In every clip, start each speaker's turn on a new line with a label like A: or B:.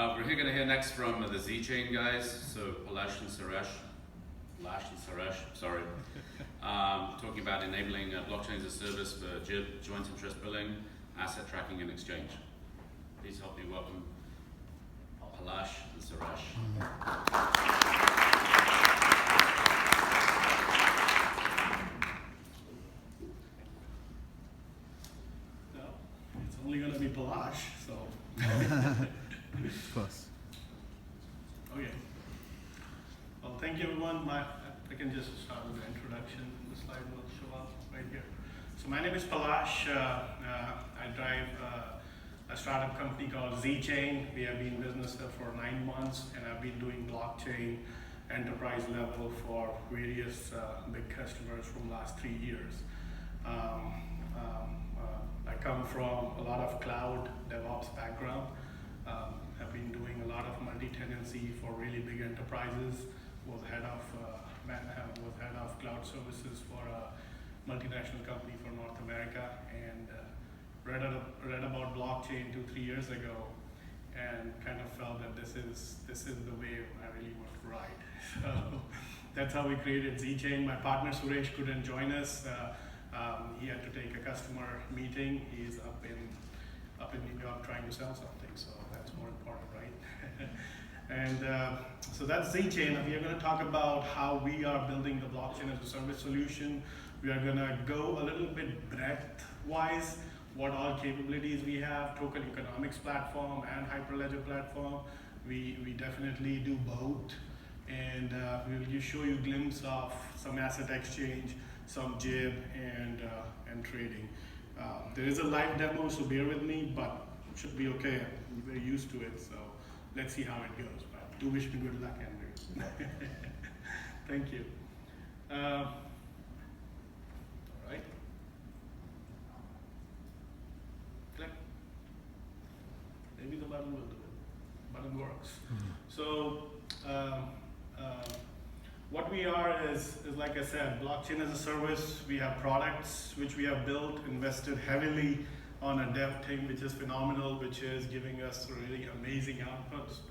A: We're going to hear next from the Z-Chain guys, so Palash and Suresh, talking about enabling blockchain as a service for joint interest billing, asset tracking, and exchange. Please help me welcome Palash and Suresh.
B: No, it's only going to be Palash, so.
C: Of course.
B: Okay. Well, thank you, everyone. I can just start with the introduction. The slide will show up right here. So my name is Palash. I drive a startup company called Z-Chain. We have been in business for 9 months, and I've been doing blockchain enterprise level for various big customers from the last 3 years. I come from a lot of cloud DevOps background. Have been doing a lot of multi-tenancy for really big enterprises. Was head of cloud services for a multinational company for North America, and read about blockchain 2-3 years ago, and kind of felt that this is the way I really want to ride. So that's how we created Z-Chain. My partner Suresh couldn't join us. He had to take a customer meeting. He's up in New York trying to sell something, so that's more important, right? And so that's Z-Chain. We are going to talk about how we are building the blockchain as a service solution. We are going to go a little bit breadth-wise, what all capabilities we have, token economics platform and Hyperledger platform. We definitely do both, and we'll show you a glimpse of some asset exchange, some JIB, and trading. There is a live demo, so bear with me, but it should be okay. I'm very used to it, so let's see how it goes. But do wish me good luck, Andrew. Thank you. All right. Click. Maybe the button will do it. Button works. So what we are is like I said, blockchain as a service. We have products which we have built, invested heavily on a dev team, which is phenomenal, which is giving us really amazing outputs.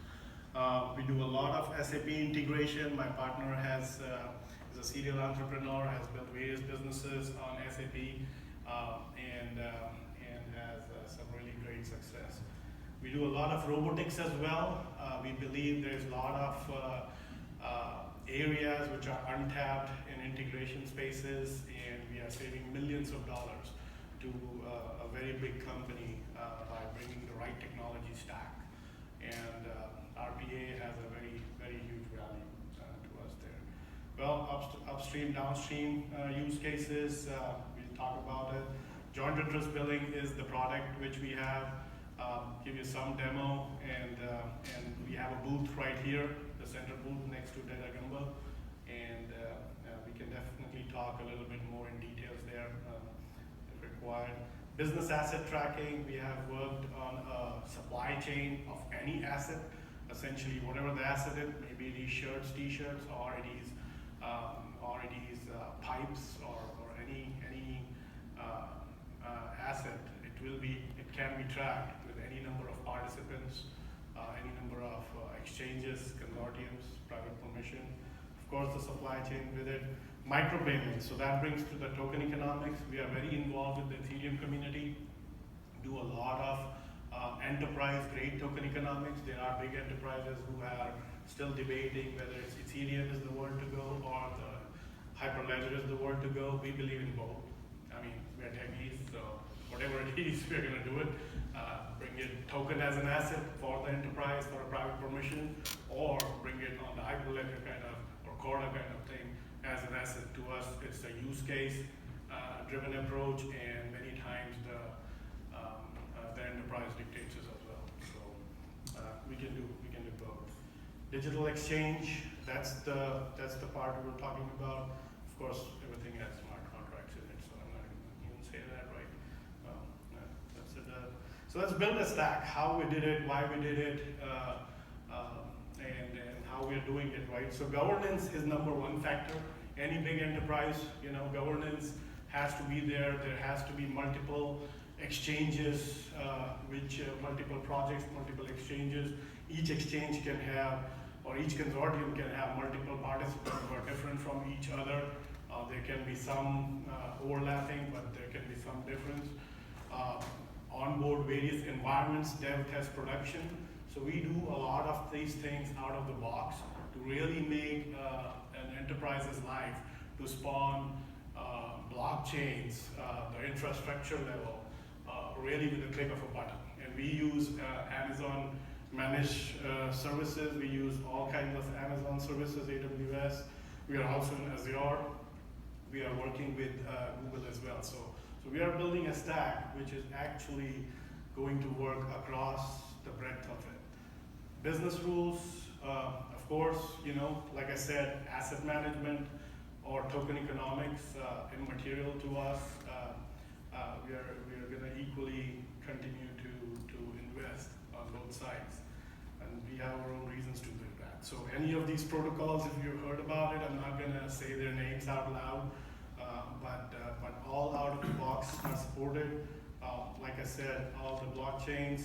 B: We do a lot of SAP integration. My partner is a serial entrepreneur, has built various businesses on SAP, and has some really great success. We do a lot of robotics as well. We believe there's a lot of areas which are untapped in integration spaces, and we are saving millions of dollars to a very big company by bringing the right technology stack. And RPA has a very, very huge value to us there. Well, upstream, downstream use cases, we'll talk about it. Joint interest billing is the product which we have. Give you some demo, and we have a booth right here, the center booth next to Data Gumbo, and we can definitely talk a little bit more in details there if required. Business asset tracking, we have worked on a supply chain of any asset, essentially whatever the asset is, maybe it is shirts, t-shirts, or it is pipes, or any asset. It can be tracked with any number of participants, any number of exchanges, consortiums, private permission. Of course, the supply chain with it. Micropayments, so that brings to the token economics. We are very involved with the Ethereum community, do a lot of enterprise-grade token economics. There are big enterprises who are still debating whether Ethereum is the word to go or the Hyperledger is the word to go. We believe in both. I mean, we're techies, so whatever it is, we're going to do it. Bring it token as an asset for the enterprise for a private permission, or bring it on the Hyperledger kind of, or Corda kind of thing as an asset. To us, it's a use case driven approach, and many times the enterprise dictates us as well. So we can do both. Digital exchange, that's the part we're talking about. Of course, everything has smart contracts in it, so I'm not even say that, right? That's it. So let's build a stack. How we did it, why we did it, and how we're doing it, right? So governance is number one factor. Any big enterprise, governance has to be there. There has to be multiple exchanges, which multiple projects, multiple exchanges. Each exchange can have, or each consortium can have multiple participants who are different from each other. There can be some overlapping, but there can be some difference. Onboard various environments, dev, test, production. So we do a lot of these things out of the box to really make an enterprise's life to spawn blockchains, the infrastructure level, really with the click of a button. And we use Amazon managed services. We use all kinds of Amazon services, AWS. We are also in Azure. We are working with Google as well. So we are building a stack which is actually going to work across the breadth of it. Business rules, of course, like I said, asset management or token economics, immaterial to us. We are going to equally continue to invest on both sides, and we have our own reasons to do that. So any of these protocols, if you've heard about it, I'm not going to say their names out loud, but all out of the box are supported. Like I said, all the blockchains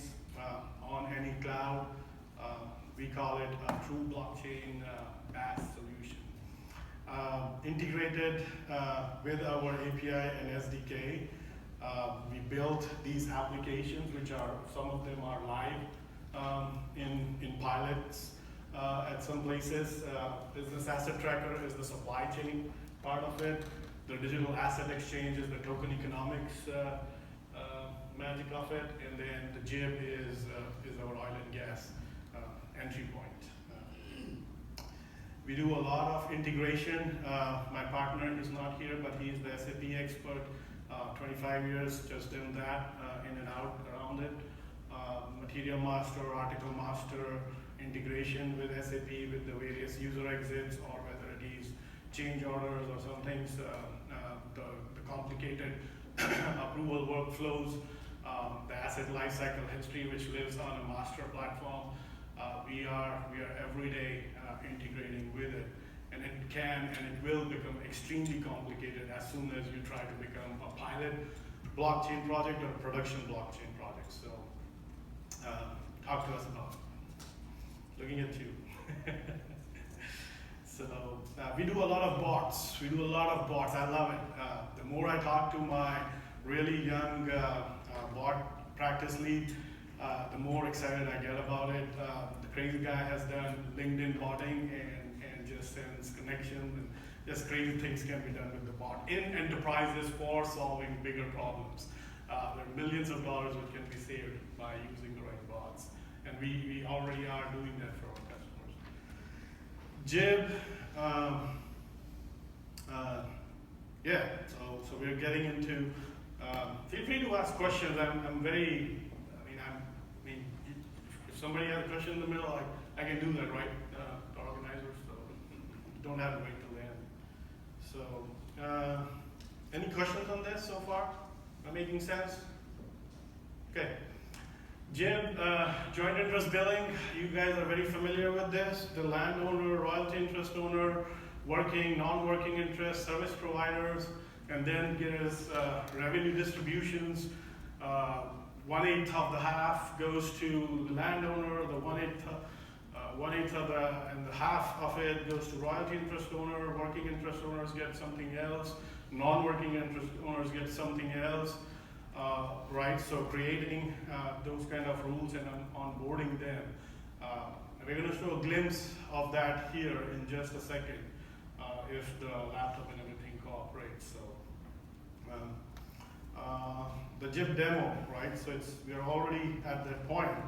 B: on any cloud. We call it a true blockchain BaaS solution. Integrated with our API and SDK, we built these applications, which are, some of them are live in pilots at some places. Business Asset Tracker is the supply chain part of it. The digital asset exchange is the token economics magic of it, and then the JIB is our oil and gas entry point. We do a lot of integration. My partner is not here, but he is the SAP expert. 25 years just in that, in and out around it. Material master, article master, integration with SAP with the various user exits, or whether it is change orders or some things, the complicated approval workflows, the asset lifecycle history, which lives on a master platform. We are every day integrating with it, and it can and it will become extremely complicated as soon as you try to become a pilot blockchain project or a production blockchain project. So talk to us about it. Looking at you. So we do a lot of bots. I love it. The more I talk to my really young bot practice lead, the more excited I get about it. The crazy guy has done LinkedIn botting and just sends connections, and just crazy things can be done with the bot in enterprises for solving bigger problems. There are millions of dollars which can be saved by using the right bots, and we already are doing that for our customers. JIB, yeah, so we're getting into, feel free to ask questions. I'm very, if somebody has a question in the middle, I can do that, right? The organizers, so don't have to wait till the end. So, any questions on this so far? Am I making sense? Okay. JIB, joint interest billing, you guys are very familiar with this. The landowner, royalty interest owner, working, non-working interest, service providers, and then gives revenue distributions. 1/8 of the half goes to the landowner, the 1/8 of the half of it goes to royalty interest owner, working interest owners get something else, non-working interest owners get something else, right? So creating those kind of rules and onboarding them. We're going to show a glimpse of that here in just a second, if the laptop and everything cooperates. So the JIB demo, right? So we're already at that point.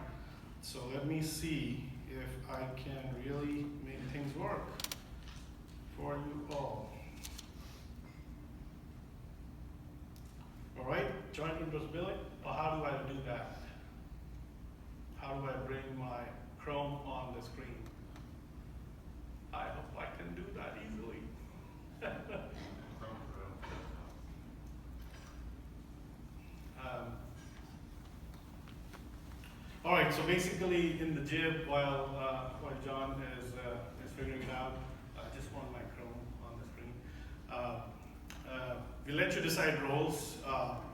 B: So let me see if I can really make things work for you all. All right, joint interest billing. Well, how do I do that? How do I bring my Chrome on the screen? I hope I can do that easily. All right, so basically in the JIB, while John is figuring it out, I just want my Chrome on the screen. we let you decide roles,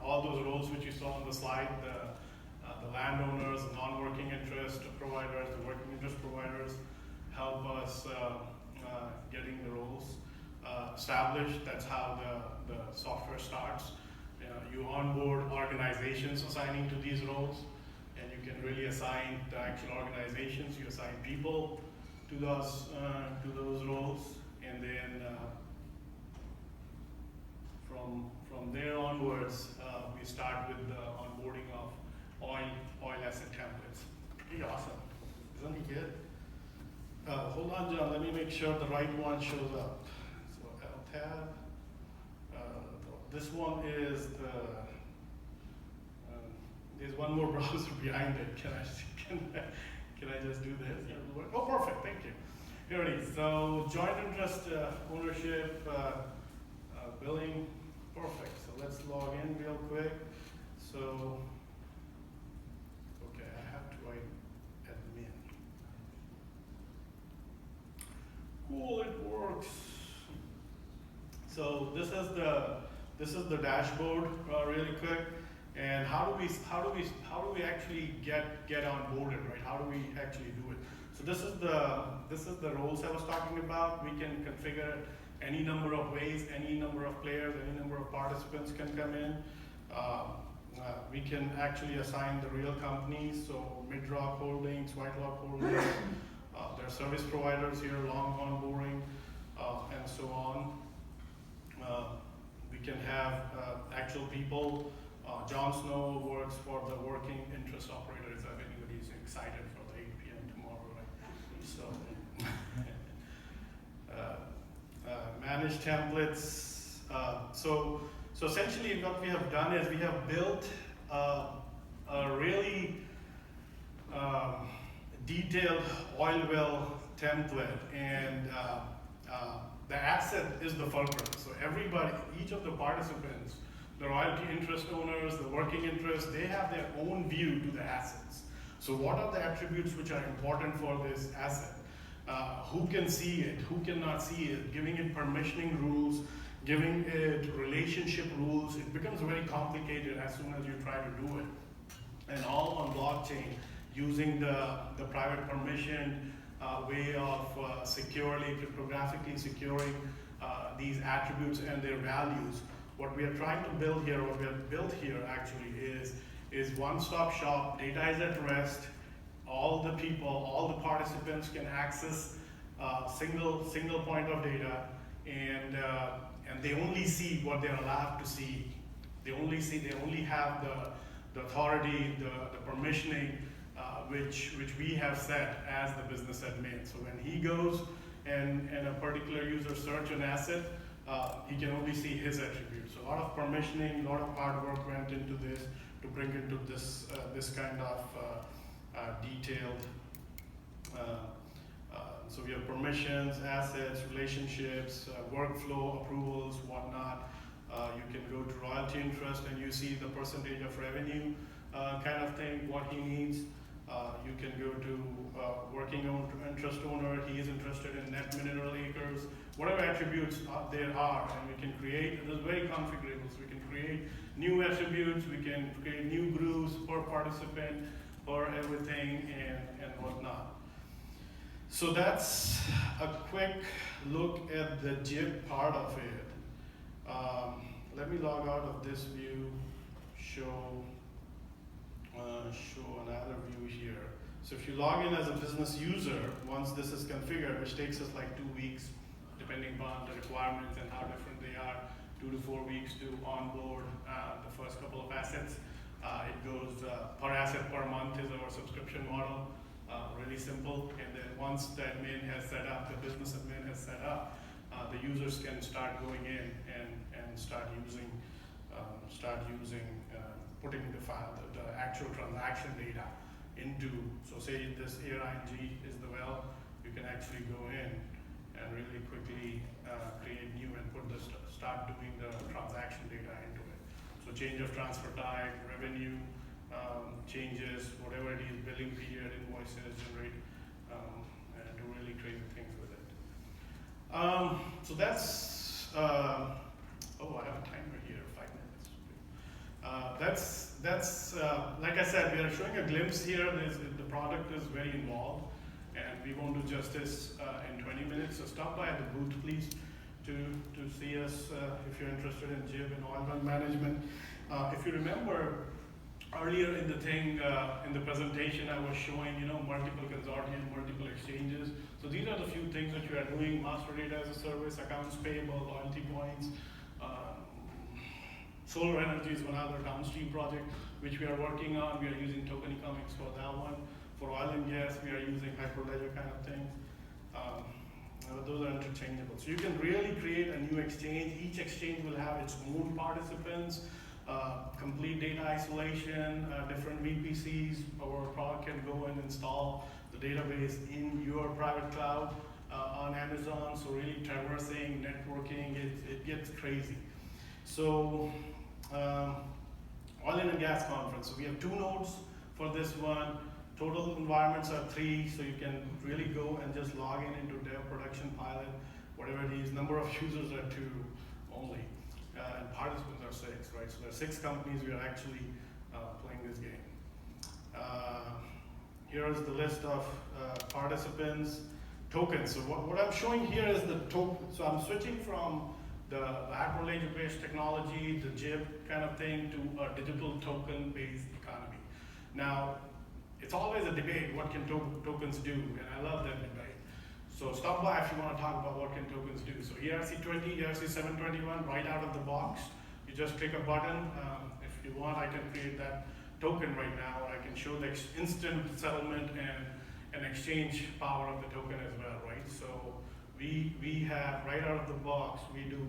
B: all those roles which you saw on the slide, the landowners, the non-working interest providers, the working interest providers, help us getting the roles established. That's how the software starts. You onboard organizations assigning to these roles, and you can really assign the actual organizations. You assign people to those roles, and then from there onwards, we start with the onboarding of oil asset templates. Pretty awesome, isn't he good? Hold on, John. Let me make sure the right one shows up. So LTAB. This one is the. There's one more browser behind it. Can I just do this? Yeah. Oh, perfect. Thank you. Here it is. So joint interest ownership billing. Perfect. So let's log in real quick. So okay, I have to write admin. Cool, it works. So this is the dashboard really quick. And how do we actually get onboarded, right? How do we actually do it? So this is the roles I was talking about. We can configure it any number of ways, any number of players, any number of participants can come in. We can actually assign the real companies, so Midrock Holdings, Whitelock Holdings, there are service providers here, Longhorn Boring, and so on. We can have actual people. John Snow works for the working interest operators. If anybody's excited for the 8 p.m. tomorrow, right? So, manage templates. So essentially, what we have done is we have built a really detailed oil well template, and the asset is the fulcrum. So everybody, each of the participants, the royalty interest owners, the working interest, they have their own view to the assets. So what are the attributes which are important for this asset? Who can see it, who cannot see it, giving it permissioning rules, giving it relationship rules. It becomes very complicated as soon as you try to do it. And all on blockchain, using the private permission way of securely, cryptographically securing these attributes and their values. What we are trying to build here, what we have built here actually is one-stop shop. Data is at rest. All the people, all the participants can access single point of data, and they only see what they're allowed to see. They only have the authority, the permissioning, which we have set as the business admin. So when he goes and a particular user search an asset, he can only see his attributes. So a lot of permissioning, a lot of hard work went into this to bring it to this kind of detailed. So we have permissions, assets, relationships, workflow, approvals, whatnot. You can go to royalty interest and you see the percentage of revenue kind of thing, what he needs. You can go to working interest owner, he is interested in net mineral acres, whatever attributes there are, and we can create, it is very configurable, so we can create new attributes, we can create new groups per participant, for everything, and whatnot. So that's a quick look at the JIP part of it. Let me log out of this view, show another view here. So if you log in as a business user, once this is configured, which takes us like 2 weeks, depending upon the requirements and how different they are, 2 to 4 weeks to onboard the first couple of assets. It goes per asset per month is our subscription model, really simple. And then once the admin has set up, the business admin has set up, the users can start going in and start using, putting the file, the actual transaction data into, so say this ARING is the well, you can actually go in and really quickly create new and start doing the transaction data into it. So change of transfer type, revenue changes, whatever it is, billing period, invoices, generate, and do really crazy things with it. So that's, oh, I have a timer here. Like I said, we are showing a glimpse here. The product is very involved, and we won't do justice in 20 minutes. So stop by at the booth, please, to see us if you're interested in JIB and oil well management. If you remember earlier in the thing, in the presentation, I was showing, multiple consortium, multiple exchanges. So these are the few things that we are doing: master data as a service, accounts payable, loyalty points. Solar energy is one other downstream project which we are working on. We are using token economics for that one. For oil and gas, we are using Hyperledger kind of things. Those are interchangeable. So you can really create a new exchange. Each exchange will have its own participants, complete data isolation, different VPCs. Our product can go and install the database in your private cloud on Amazon. So really traversing, networking, it gets crazy. So oil and gas conference. So we have 2 nodes for this one. Total environments are 3, so you can really go and just log into dev, production, pilot, whatever it is. Number of users are 2 only, and participants are 6, right? So there are 6 companies we are actually playing this game. Here is the list of participants, tokens. So what I'm showing here is the token. So I'm switching from the Hyperledger-based technology, the JIB kind of thing, to a digital token-based economy. Now, it's always a debate, what can tokens do? And I love that debate. So stop by if you want to talk about what can tokens do. So ERC20, ERC721, right out of the box. You just click a button. If you want, I can create that token right now, or I can show the instant settlement and exchange power of the token as well, right? So we have, right out of the box, we do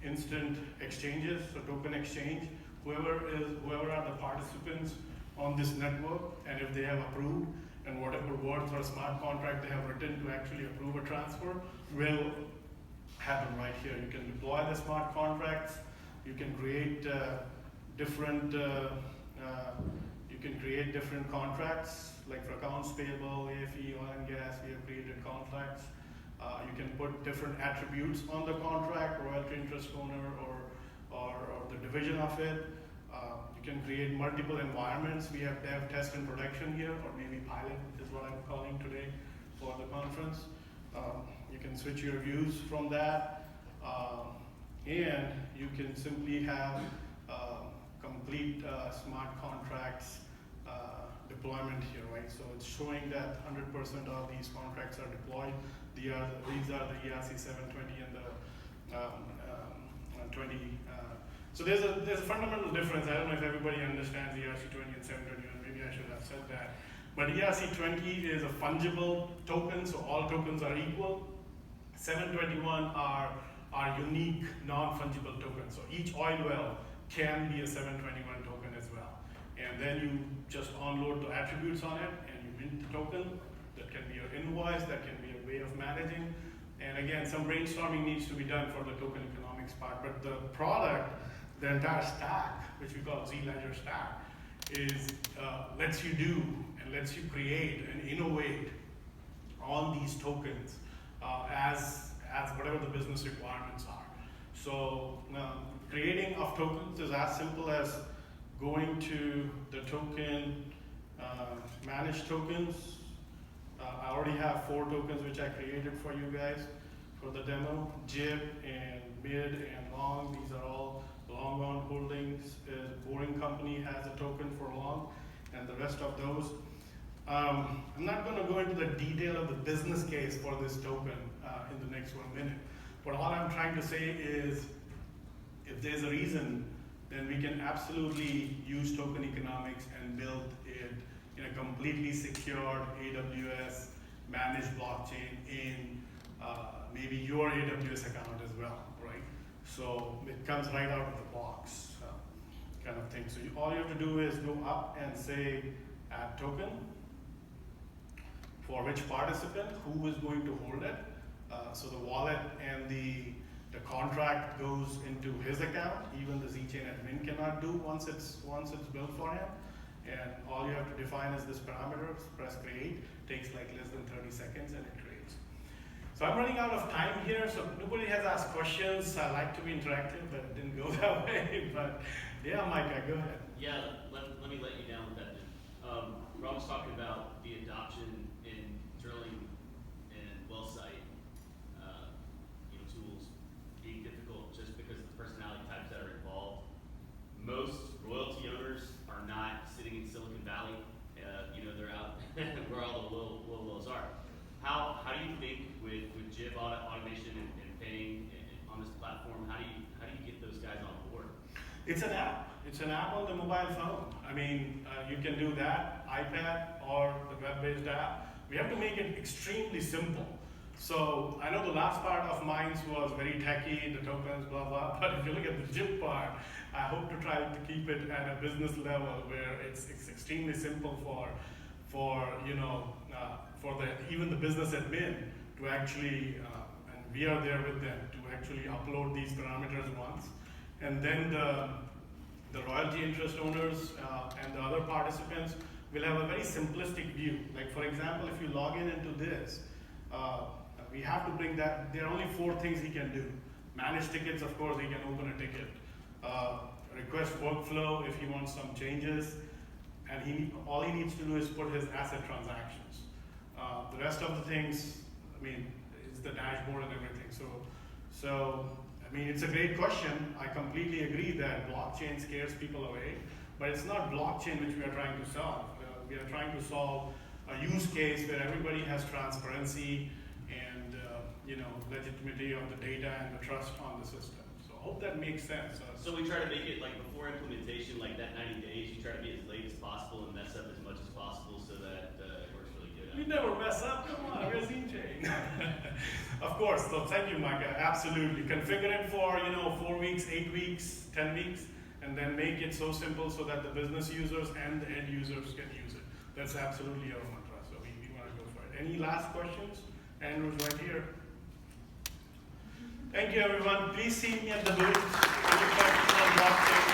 B: instant exchanges, so token exchange. Whoever are the participants on this network, and if they have approved, and whatever words or smart contract they have written to actually approve a transfer will happen right here. You can deploy the smart contracts, you can create different contracts, like for accounts payable, AFE, oil and gas, we have created contracts. You can put different attributes on the contract, royalty interest owner, or the division of it. You can create multiple environments. We have dev, test, and production here, or maybe pilot is what I'm calling today for the conference. You can switch your views from that, and you can simply have complete smart contracts deployment here, right? So it's showing that 100% of these contracts are deployed. These are the ERC 720 and the 20. So there's a fundamental difference. I don't know if everybody understands ERC 20 and 721. Maybe I should have said that. But ERC 20 is a fungible token, so all tokens are equal. 721 are unique, non-fungible tokens. So each oil well can be a 721 token as well. And then you just unload the attributes on it, and you mint the token. That can be your invoice, that can be a way of managing. And again, some brainstorming needs to be done for the token economics part. But the product, the entire stack, which we call zLedger stack, is lets you do and lets you create and innovate on these tokens as whatever the business requirements are. So creating of tokens is as simple as going to the token, manage tokens. I already have 4 tokens which I created for you guys for the demo. JIB and mid and long, these are all long on holdings. Boring Company has a token for long, and the rest of those. I'm not going to go into the detail of the business case for this token in the next 1 minute. But all I'm trying to say is, if there's a reason, then we can absolutely use token economics and build it in a completely secured AWS managed blockchain in maybe your AWS account as well, right? So it comes right out of the box kind of thing. So all you have to do is go up and say add token for which participant, who is going to hold it. So the wallet and the contract goes into his account. Even the Zchain admin cannot do once it's built for him. And all you have to define is this parameter, press create, takes like less than 30 seconds and it creates. So I'm running out of time here, so nobody has asked questions. I like to be interactive, but it didn't go that way. But Yeah, Micah, go ahead.
D: Yeah, let me let you down with that then. Rob was talking about the adoption in drilling and well site, tools being difficult just because of the personality types that are involved. Most royalty owners are not sitting in Silicon Valley. They're out where all the little wells are. How do you think with JIB automation and paying on this platform, how do you get those guys on board?
B: It's an app. It's an app on the mobile phone. I mean, you can do that, iPad or the web-based app. We have to make it extremely simple. So I know the last part of mine was very techy, the tokens, blah, blah, but if you look at the JIP part, I hope to try to keep it at a business level where it's extremely simple for even the business admin to actually, and we are there with them, to actually upload these parameters once. And then the royalty interest owners and the other participants will have a very simplistic view. Like for example, if you log in into this, we have to bring that, there are only 4 things he can do. Manage tickets, of course, he can open a ticket. Request workflow if he wants some changes. And all he needs to do is put his asset transactions. The rest of the things, I mean, is the dashboard and everything. So I mean, it's a great question. I completely agree that blockchain scares people away, but it's not blockchain which we are trying to solve. We are trying to solve a use case where everybody has transparency and legitimacy of the data and the trust on the system. So I hope that makes sense.
D: So we try to make it like before implementation, like that 90 days, you try to be as late as possible and mess up as much as possible so that it works really good.
B: We never mess up. Come on, where's EJ? Of course. So thank you, Micah. Absolutely. Configure it for 4 weeks, 8 weeks, 10 weeks, and then make it so simple so that the business users and the end users can use it. That's absolutely our mantra. So we want to go for it. Any last questions? Andrew's right here. Thank you, everyone. Please see me at the booth. Any questions on blockchain?